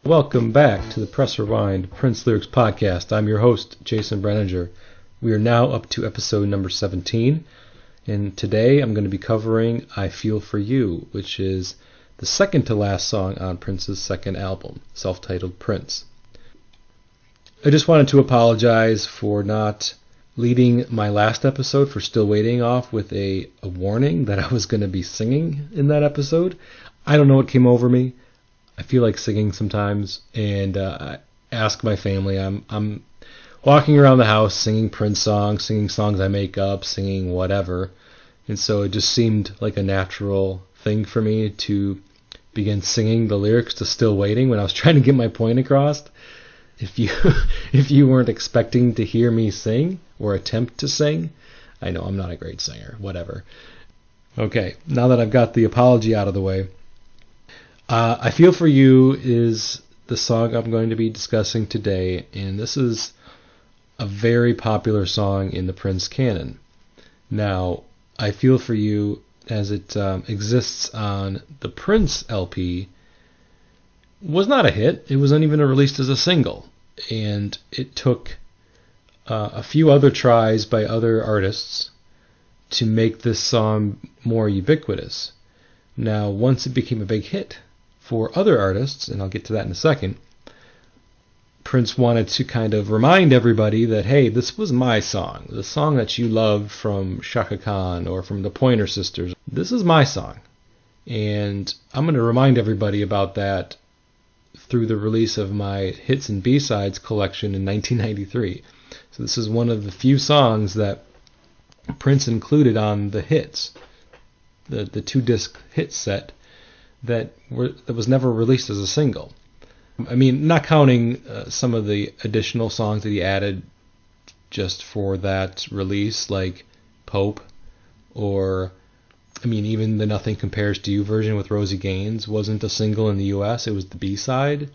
Welcome back to the Press Rewind Prince Lyrics Podcast. I'm your host, Jason Brenninger. We are now up to episode number 17, and today I'm going to be covering I Feel For You, which is the second to last song on Prince's second album, self-titled Prince. I just wanted to apologize for not leading my last episode, for Still Waiting, off with a warning that I was going to be singing in that episode. I don't know what came over me. I feel like singing sometimes, and I ask my family. I'm walking around the house singing Prince songs, singing songs I make up, singing whatever, and so it just seemed like a natural thing for me to begin singing the lyrics to Still Waiting when I was trying to get my point across. If you weren't expecting to hear me sing or attempt to sing, I know I'm not a great singer, whatever. Okay, now that I've got the apology out of the way, I Feel For You is the song I'm going to be discussing today, and this is a very popular song in the Prince canon. Now, I Feel For You, as it exists on the Prince LP, was not a hit. It wasn't even released as a single, and it took a few other tries by other artists to make this song more ubiquitous. Now, once it became a big hit for other artists, and I'll get to that in a second, Prince wanted to kind of remind everybody that, hey, this was my song. The song that you loved from Chaka Khan or from the Pointer Sisters. This is my song. And I'm going to remind everybody about that through the release of my Hits and B-Sides collection in 1993. So this is one of the few songs that Prince included on the hits, the two-disc hit set that was never released as a single. I mean, not counting some of the additional songs that he added just for that release, like Pope, or, I mean, even the Nothing Compares to You version with Rosie Gaines wasn't a single in the US, it was the B-side.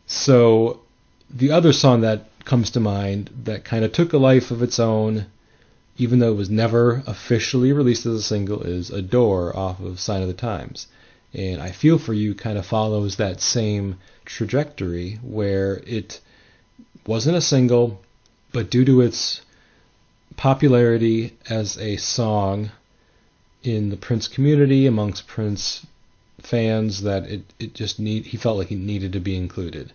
So the other song that comes to mind that kind of took a life of its own, even though it was never officially released as a single, is Adore off of Sign of the Times. And I Feel For You kind of follows that same trajectory, where it wasn't a single, but due to its popularity as a song in the Prince community, amongst Prince fans, that he felt like he needed to be included.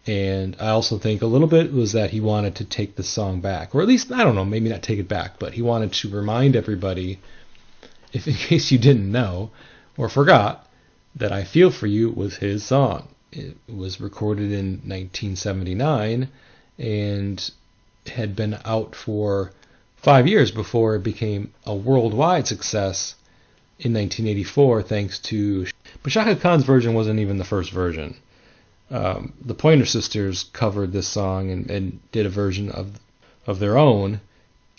And I also think a little bit was that he wanted to take the song back, or at least, I don't know, maybe not take it back, but he wanted to remind everybody, if in case you didn't know or forgot, that I Feel For You was his song. It was recorded in 1979 and had been out for 5 years before it became a worldwide success in 1984, thanks to... But Chaka Khan's version wasn't even the first version. The Pointer Sisters covered this song and did a version of their own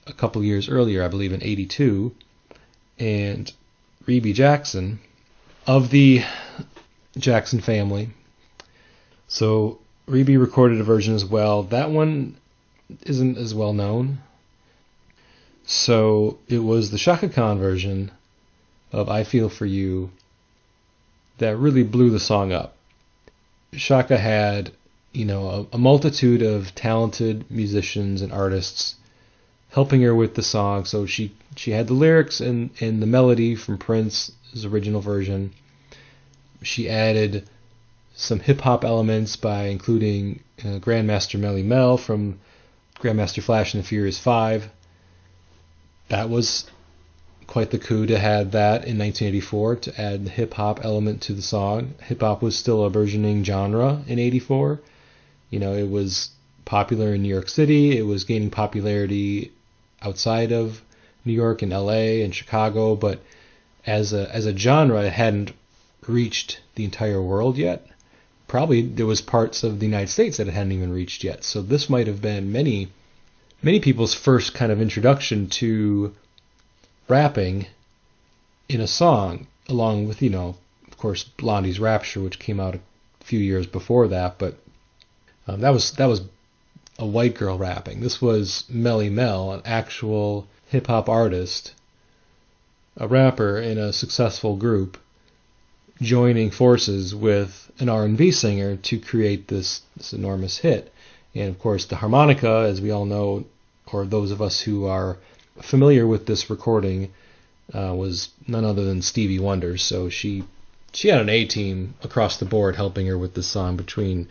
a couple years earlier, I believe in 82. And Rebe Jackson, of the Jackson family. So Rebe recorded a version as well. That one isn't as well known. So it was the Chaka Khan version of I Feel For You that really blew the song up. Chaka had, a multitude of talented musicians and artists helping her with the song. So she had the lyrics and the melody from Prince's original version. She added some hip-hop elements by including Grandmaster Melly Mel from Grandmaster Flash and the Furious 5. That was quite the coup to have that in 1984, to add the hip-hop element to the song. Hip-hop was still a burgeoning genre in 84. It was popular in New York City. It was gaining popularity outside of New York and LA and Chicago, but as a genre, it hadn't reached the entire world yet. Probably there was parts of the United States that it hadn't even reached yet. So this might have been many people's first kind of introduction to rapping in a song, along with, of course, Blondie's Rapture, which came out a few years before that. But that was a white girl rapping. This was Melly Mel, an actual hip hop artist, a rapper in a successful group, joining forces with an R&B singer to create this enormous hit. And of course, the harmonica, as we all know, or those of us who are familiar with this recording, was none other than Stevie Wonder. So she had an A-team across the board helping her with this song, between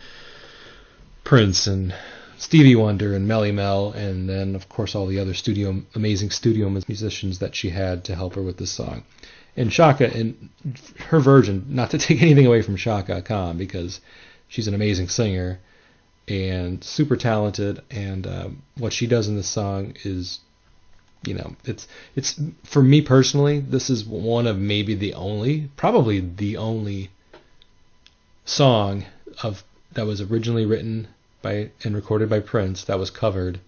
Prince and Stevie Wonder and Melly Mel, and then of course all the other amazing studio musicians that she had to help her with this song. And Chaka, in her version, not to take anything away from Chaka Khan, because she's an amazing singer and super talented, and what she does in this song is, it's for me personally, this is one of probably the only song that was originally written by and recorded by Prince that was covered,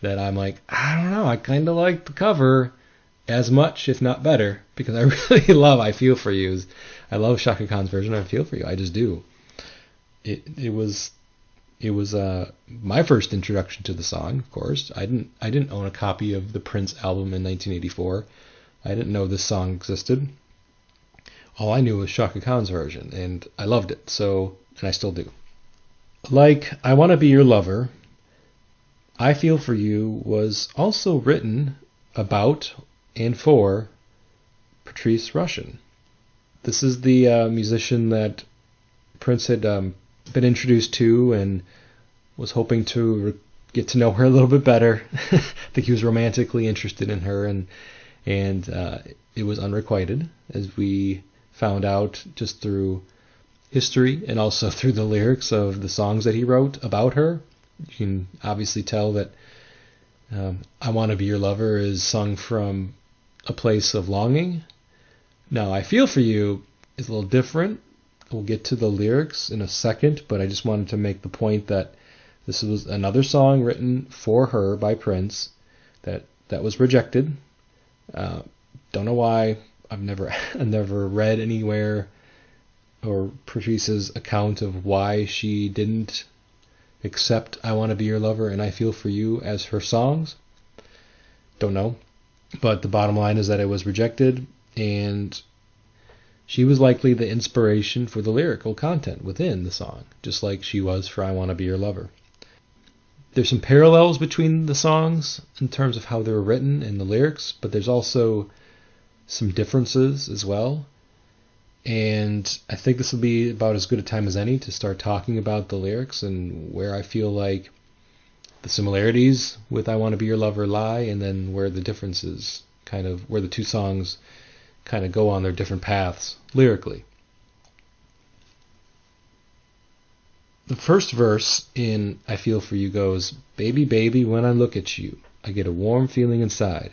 that I'm like, I don't know, I kind of like the cover as much, if not better, because I really love I Feel For You. I love Chaka Khan's version of I Feel For You. I just do. It was my first introduction to the song, of course. I didn't own a copy of the Prince album in 1984. I didn't know this song existed. All I knew was Chaka Khan's version, and I loved it, and I still do. Like I Want to Be Your Lover, I Feel For You was also written about and for Patrice Rushen. This is the musician that Prince had been introduced to and was hoping to get to know her a little bit better. I think he was romantically interested in her, and it was unrequited, as we found out just through history and also through the lyrics of the songs that he wrote about her. You can obviously tell that I Want to Be Your Lover is sung from a place of longing. Now, I Feel For You is a little different. We'll get to the lyrics in a second, but I just wanted to make the point that this was another song written for her by Prince that was rejected. Don't know why. I've never read anywhere or Patrice's account of why she didn't accept I Want to Be Your Lover and I Feel For You as her songs. Don't know. But the bottom line is that it was rejected, and she was likely the inspiration for the lyrical content within the song, just like she was for I Want to Be Your Lover. There's some parallels between the songs in terms of how they were written and the lyrics, but there's also some differences as well. And I think this will be about as good a time as any to start talking about the lyrics and where I feel like the similarities with I Want to Be Your Lover lie, and then where the differences, where the two songs kind of go on their different paths lyrically. The first verse in I Feel For You goes, "Baby, baby, when I look at you, I get a warm feeling inside.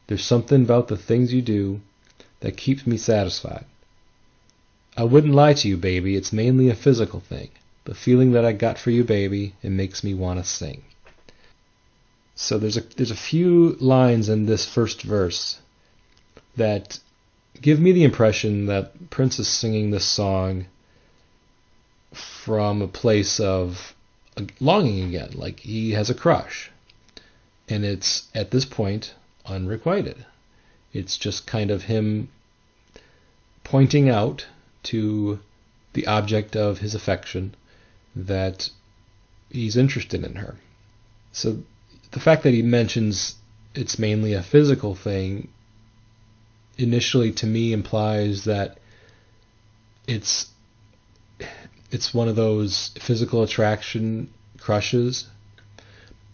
There's something about the things you do that keeps me satisfied. I wouldn't lie to you, baby, it's mainly a physical thing. The feeling that I got for you, baby, it makes me want to sing." So there's a few lines in this first verse that give me the impression that Prince is singing this song from a place of longing again, like he has a crush. And it's, at this point, unrequited. It's just kind of him pointing out to the object of his affection that he's interested in her. So the fact that he mentions it's mainly a physical thing initially to me implies that it's one of those physical attraction crushes.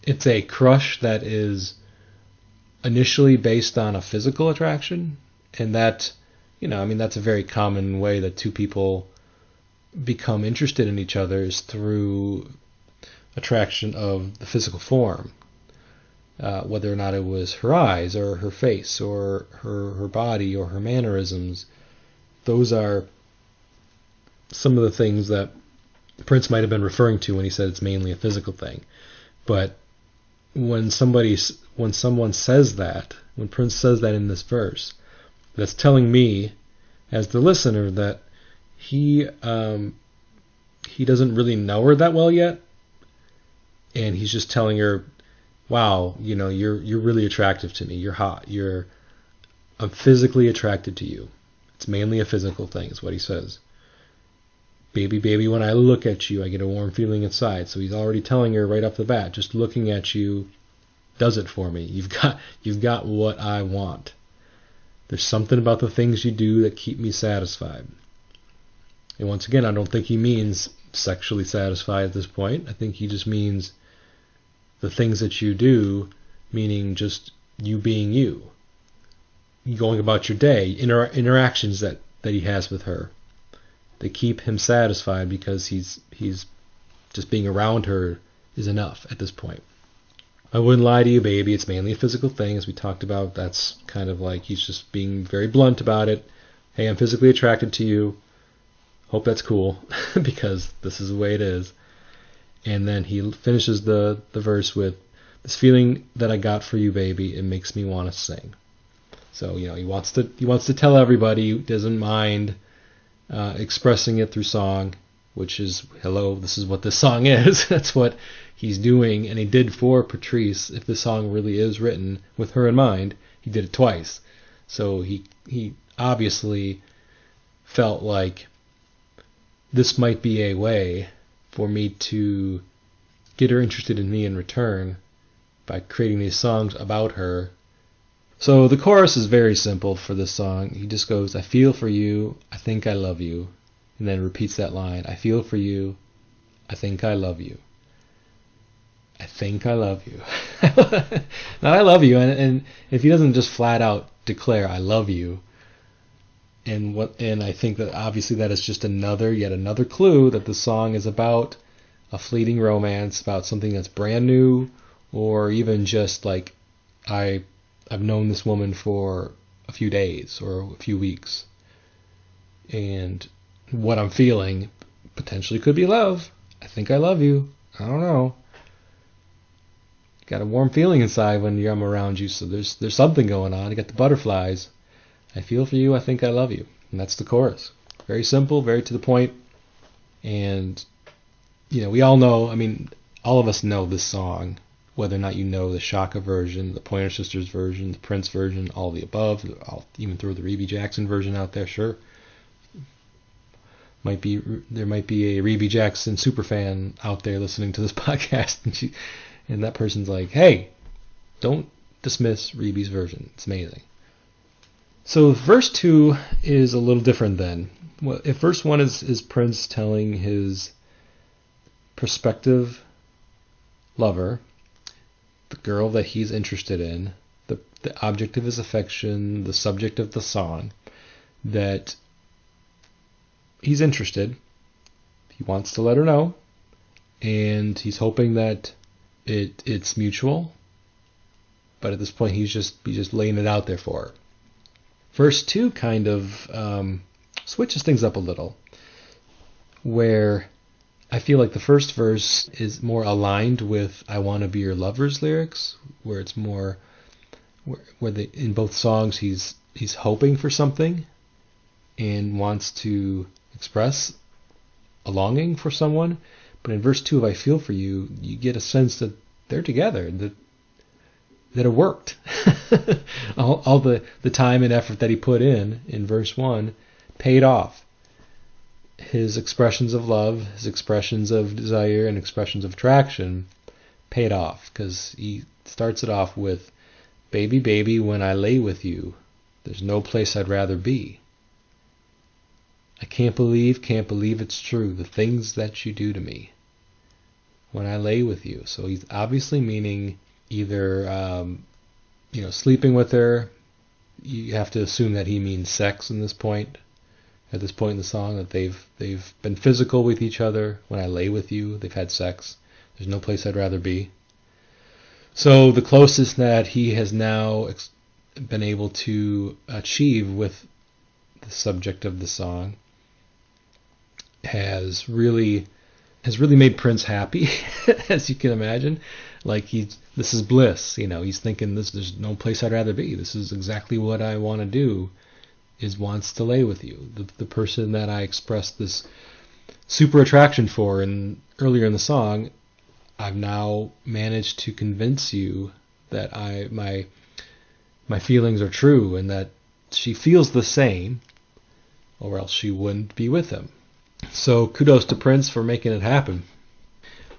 It's a crush that is initially based on a physical attraction, and that, that's a very common way that two people become interested in each other, is through attraction of the physical form. Whether or not it was her eyes or her face or her body or her mannerisms. Those are some of the things that Prince might have been referring to when he said it's mainly a physical thing. But when someone says that, when Prince says that in this verse, that's telling me as the listener that he doesn't really know her that well yet, and he's just telling her, wow, you're really attractive to me. You're hot. I'm physically attracted to you. It's mainly a physical thing, is what he says. Baby, baby, when I look at you, I get a warm feeling inside. So he's already telling her right off the bat, just looking at you does it for me. You've got what I want. There's something about the things you do that keep me satisfied. And once again, I don't think he means sexually satisfied at this point. I think he just means the things that you do, meaning just you being you. Going about your day, interactions that he has with her. They keep him satisfied because he's just being around her is enough at this point. I wouldn't lie to you, baby. It's mainly a physical thing, as we talked about. That's kind of like he's just being very blunt about it. Hey, I'm physically attracted to you. Hope that's cool, because this is the way it is. And then he finishes the verse with, this feeling that I got for you, baby, it makes me want to sing. So, he wants to tell everybody, doesn't mind expressing it through song, which is, hello, this is what this song is. That's what he's doing, and he did for Patrice. If the song really is written with her in mind, he did it twice. So he obviously felt like this might be a way for me to get her interested in me in return by creating these songs about her. So the chorus is very simple for this song. He just goes, I feel for you, I think I love you, and then repeats that line. I feel for you, I think I love you. I think I love you. Now I love you, and if he doesn't just flat out declare I love you, and I think that obviously that is just yet another clue that the song is about a fleeting romance, about something that's brand new, or even just like I've known this woman for a few days or a few weeks, and what I'm feeling potentially could be love. I think I love you. I don't know. Got a warm feeling inside when I'm around you, so there's something going on. You got the butterflies. I feel for you, I think I love you. And that's the chorus. Very simple, very to the point. And, we all know, all of us know this song, whether or not you know the Shaka version, the Pointer Sisters version, the Prince version, all of the above. I'll even throw the Rebe Jackson version out there, sure. There might be a Rebe Jackson superfan out there listening to this podcast, and that person's like, hey, don't dismiss Rebe's version. It's amazing. So verse 2 is a little different then. Well, if verse 1 is Prince telling his prospective lover, the girl that he's interested in, the object of his affection, the subject of the song, that he's interested, he wants to let her know, and he's hoping that it's mutual, but at this point he's just laying it out there for her. Verse 2 kind of switches things up a little, where I feel like the first verse is more aligned with I Want to Be Your Lover's lyrics, where it's more where in both songs he's hoping for something and wants to express a longing for someone. But in verse 2 of I Feel For You, you get a sense that they're together, that it worked. all the time and effort that he put in verse 1 paid off. His expressions of love, his expressions of desire, and expressions of attraction paid off, because he starts it off with, baby, baby, when I lay with you, there's no place I'd rather be. I can't believe it's true, the things that you do to me when I lay with you. So he's obviously meaning either sleeping with her. You have to assume that he means sex at this point in the song, that they've been physical with each other. When I lay with you, they've had sex. There's no place I'd rather be. So the closest that he has now been able to achieve with the subject of the song has really made Prince happy, as you can imagine. Like this is bliss, he's thinking there's no place I'd rather be. This is exactly what I want to do, wants to lay with you. The person that I expressed this super attraction for earlier in the song, I've now managed to convince you that my feelings are true, and that she feels the same, or else she wouldn't be with him. So kudos to Prince for making it happen.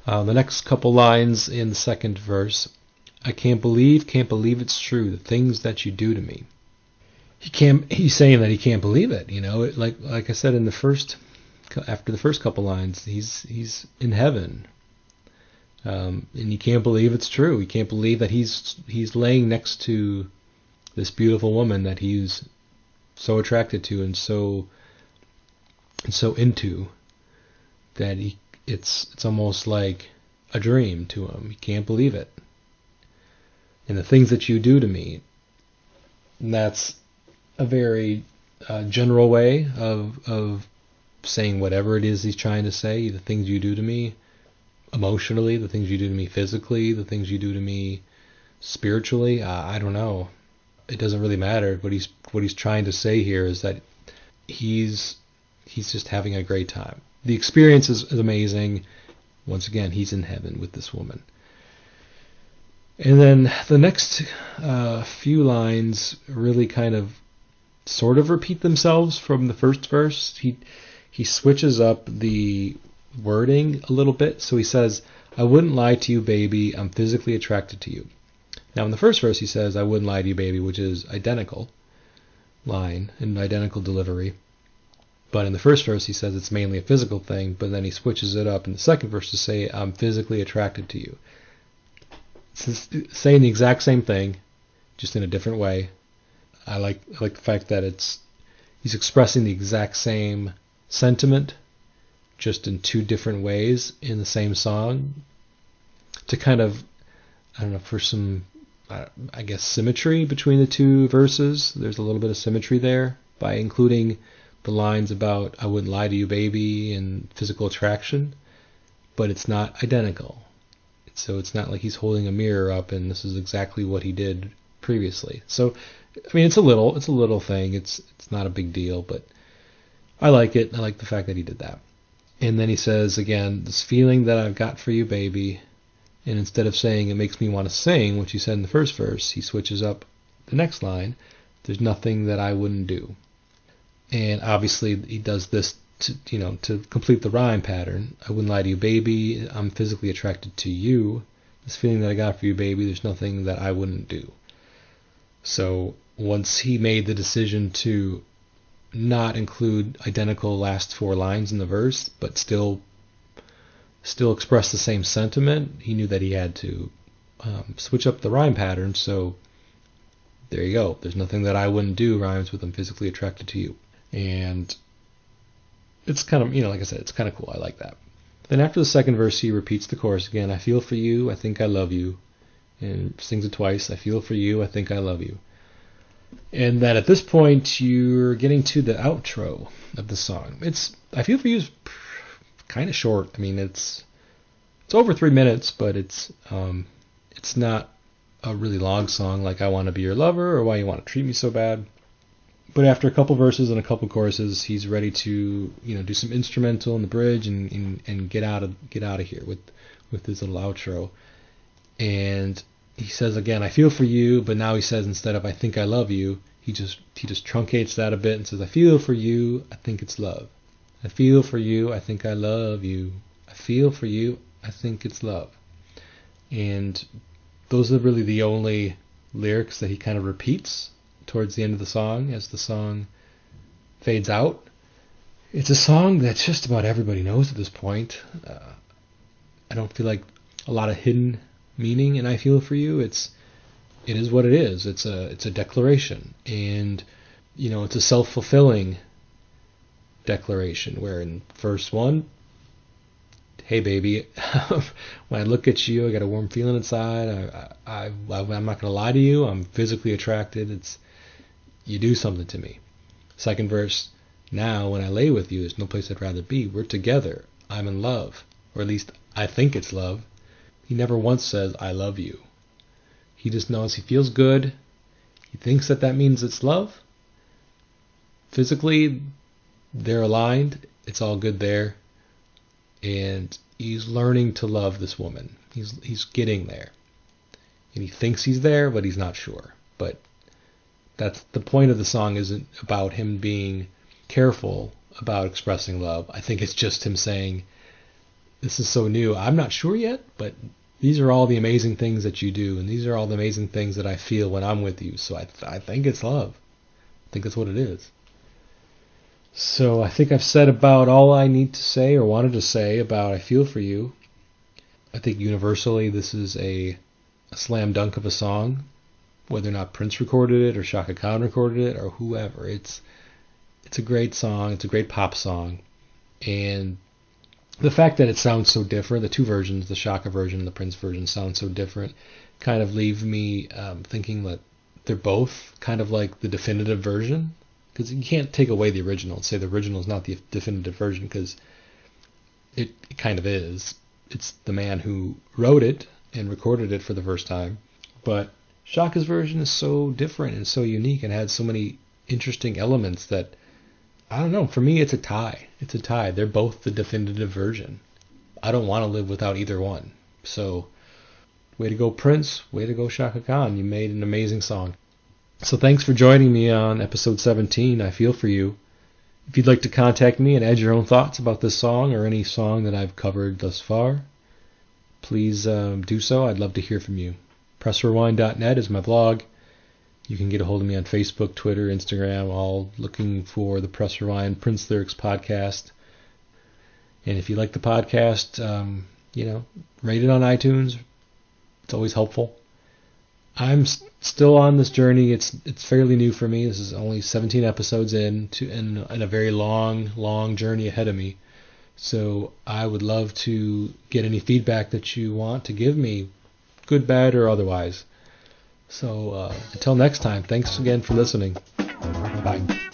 The next couple lines in the second verse, I can't believe it's true, the things that you do to me. He's saying that he can't believe it, like I said after the first couple lines, he's in heaven. And he can't believe it's true. He can't believe that he's laying next to this beautiful woman that he's so attracted to and so into, that it's almost like a dream to him. He can't believe it. And the things that you do to me, and that's a very general way of saying whatever it is he's trying to say. The things you do to me emotionally, the things you do to me physically, the things you do to me spiritually, I don't know. It doesn't really matter. What he's trying to say here is that he's just having a great time. The experience is amazing. Once again, he's in heaven with this woman. And then the next few lines really kind of sort of repeat themselves from the first verse. He switches up the wording a little bit. So he says, I wouldn't lie to you, baby. I'm physically attracted to you. Now in the first verse he says, I wouldn't lie to you, baby, which is identical line and identical delivery. But in the first verse he says it's mainly a physical thing, but then he switches it up in the second verse to say, I'm physically attracted to you. It's saying the exact same thing, just in a different way. I like the fact that he's expressing the exact same sentiment, just in two different ways in the same song, to kind of, I don't know, for some, I guess, symmetry between the two verses. There's a little bit of symmetry there by including the lines about I wouldn't lie to you, baby, and physical attraction, but it's not identical. So it's not like he's holding a mirror up and this is exactly what he did previously. So, I mean, it's a little thing. It's not a big deal, but I like it. I like the fact that he did that. And then he says again, this feeling that I've got for you, baby. And instead of saying it makes me want to sing, which he said in the first verse, he switches up the next line. There's nothing that I wouldn't do. And obviously he does this to complete the rhyme pattern. I wouldn't lie to you, baby. I'm physically attracted to you. This feeling that I got for you, baby, there's nothing that I wouldn't do. So once he made the decision to not include identical last four lines in the verse, but still express the same sentiment, he knew that he had to switch up the rhyme pattern. So there you go. There's nothing that I wouldn't do rhymes with I'm physically attracted to you. And it's kind of, like I said, it's kind of cool. I like that. Then after the second verse, he repeats the chorus again. I feel for you, I think I love you. And sings it twice. I feel for you, I think I love you. And that at this point, you're getting to the outro of the song. I feel for you is kind of short. I mean, it's over 3 minutes, but it's not a really long song like I Want to Be Your Lover or Why You Want to Treat Me So Bad. But after a couple verses and a couple choruses, he's ready to do some instrumental in the bridge and get out of here with his little outro. And he says again, I feel for you, but now he says instead of I think I love you, he just truncates that a bit and says I feel for you, I think it's love. I feel for you, I think I love you. I feel for you, I think it's love. And those are really the only lyrics that he kind of repeats towards the end of the song as the song fades out. It's a song that just about everybody knows at this point. I don't feel like a lot of hidden meaning in I feel for you. It is what it is. It's a declaration, and it's a self-fulfilling declaration where in verse 1, hey baby, when I look at you I got a warm feeling inside. I'm not gonna lie to you, I'm physically attracted. You do something to me. Second verse, now when I lay with you, there's no place I'd rather be. We're together. I'm in love. Or at least I think it's love. He never once says, I love you. He just knows he feels good. He thinks that means it's love. Physically, they're aligned. It's all good there. And he's learning to love this woman. He's getting there. And he thinks he's there, but he's not sure. But that's the point of the song. Isn't about him being careful about expressing love. I think it's just him saying, this is so new. I'm not sure yet, but these are all the amazing things that you do, and these are all the amazing things that I feel when I'm with you. So I think it's love. I think that's what it is. So I think I've said about all I need to say or wanted to say about I Feel For You. I think universally this is a slam dunk of a song, whether or not Prince recorded it or Shaka Khan recorded it or whoever. It's a great song. It's a great pop song. And the fact that it sounds so different, the two versions, the Shaka version and the Prince version, sound so different, kind of leave me thinking that they're both kind of like the definitive version. Because you can't take away the original and say the original is not the definitive version, because it kind of is. It's the man who wrote it and recorded it for the first time. But Shaka's version is so different and so unique and had so many interesting elements that, I don't know, for me it's a tie. It's a tie. They're both the definitive version. I don't want to live without either one. So, way to go Prince, way to go Shaka Khan. You made an amazing song. So thanks for joining me on episode 17, I Feel For You. If you'd like to contact me and add your own thoughts about this song or any song that I've covered thus far, please do so. I'd love to hear from you. PressRewind.net is my blog. You can get a hold of me on Facebook, Twitter, Instagram, all looking for the Press Rewind Prince Lyrics podcast. And if you like the podcast, rate it on iTunes. It's always helpful. I'm still on this journey. It's fairly new for me. This is only 17 episodes in, and a very long journey ahead of me. So I would love to get any feedback that you want to give me, good, bad, or otherwise. So until next time, thanks again for listening. Bye.